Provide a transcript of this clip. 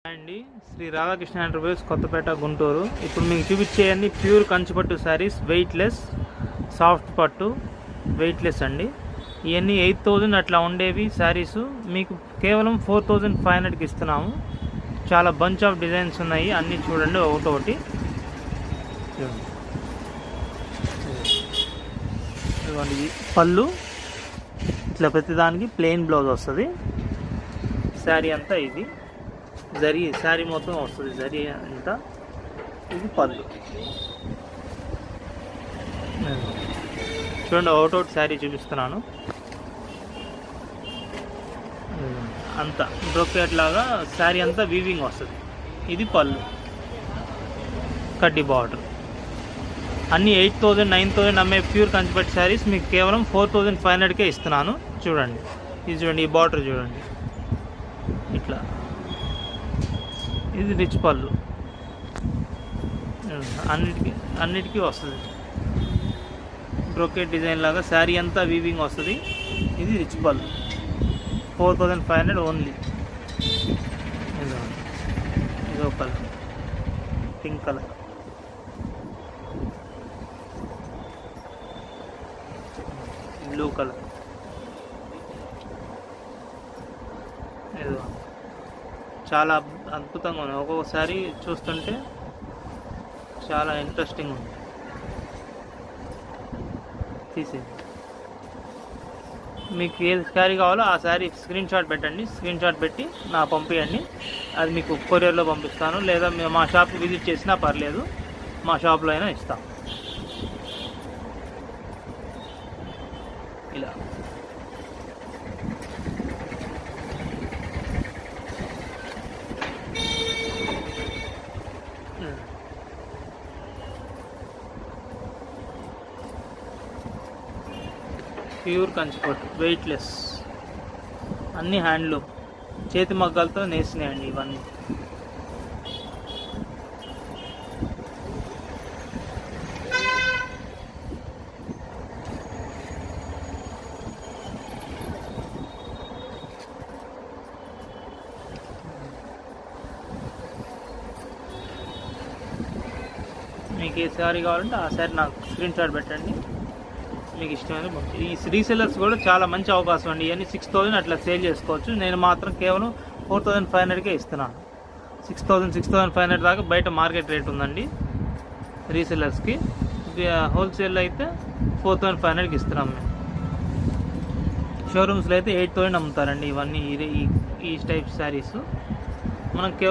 అండి శ్రీ రాధాకృష్ణ ఎంటర్ప్రైజ్ కొత్తపేట గుంటూరు. ఇప్పుడు మీకు చూపించేయండి ప్యూర్ కంచిపట్టు శారీస్, వెయిట్లెస్ సాఫ్ట్ పట్టు, వెయిట్లెస్ అండి. ఇవన్నీ 8,000 అట్లా ఉండేవి శారీస్ మీకు కేవలం 4,500కి ఇస్తున్నాము. చాలా బంచ్ ఆఫ్ డిజైన్స్ ఉన్నాయి, అన్నీ చూడండి ఒకటొకటి. ఇదిగోండి పళ్ళు, ఇట్లా ప్రతిదానికి ప్లెయిన్ బ్లౌజ్ వస్తుంది. శారీ అంతా ఇది జరీ, శారీ మొత్తం వస్తుంది జరీ అంతా. ఇది పళ్ళు. చూడండి ఒకటోటి శారీ చూపిస్తున్నాను. అంతా బ్రోకెట్ లాగా శారీ అంతా వీవింగ్ వస్తుంది. ఇది పళ్ళు, కడ్డీ బార్డర్. అన్నీ 8,000 9,000 అమ్మే ప్యూర్ కంచిపట్టు శారీస్ మీకు కేవలం 4,500కే ఇస్తున్నాను. చూడండి ఇది చూడండి, ఈ బార్డర్ చూడండి ఇట్లా. ఇది రిచ్ పళ్ళు, అన్నిటికీ వస్తుంది. బ్రోకెట్ డిజైన్ లాగా శారీ అంతా వీవింగ్ వస్తుంది. ఇది రిచ్ పళ్ళు, 4,500 ఓన్లీ. ఇదో colour, pink colour. Blue colour. ఇదో చాలా అద్భుతంగా ఉంది. ఒక్కొక్కసారి చూస్తుంటే చాలా ఇంట్రెస్టింగ్ ఉంది. తీసి మీకు ఏ శారీ కావాలో ఆ శారీ స్క్రీన్ షాట్ పెట్టండి. స్క్రీన్ షాట్ పెట్టి నాకు పంపించండి. అది మీకు కొరియర్లో పంపిస్తాను, లేదా మా షాప్కి విజిట్ చేసినా పర్లేదు, మా షాప్లో అయినా ఇస్తాం. ఇలా ప్యూర్ కంచిపట్టు, వెయిట్లెస్, అన్నీ హ్యాండ్లూమ్, చేతి మగ్గాలతో నేసినాయండి ఇవన్నీ. మీకు ఏ శారీ కావాలంటే ఆ శారీ నాకు స్క్రీన్ షాట్ పెట్టండి, మీకు ఇష్టమైన. ఈ రీసెల్లర్స్ కూడా చాలా మంచి అవకాశం అండి. ఇవన్నీ 6,000 అట్లా సేల్ చేసుకోవచ్చు. నేను మాత్రం కేవలం 4,500కే ఇస్తున్నాను. 6,500 దాకా బయట మార్కెట్ రేట్ ఉందండి రీసెల్లర్స్కి. హోల్సేల్ అయితే 4,500కి ఇస్తున్నాం మేము. షోరూమ్స్లో అయితే 8,000 అమ్ముతారండి ఇవన్నీ, ఈ టైప్ శారీస్. మనం కేవలం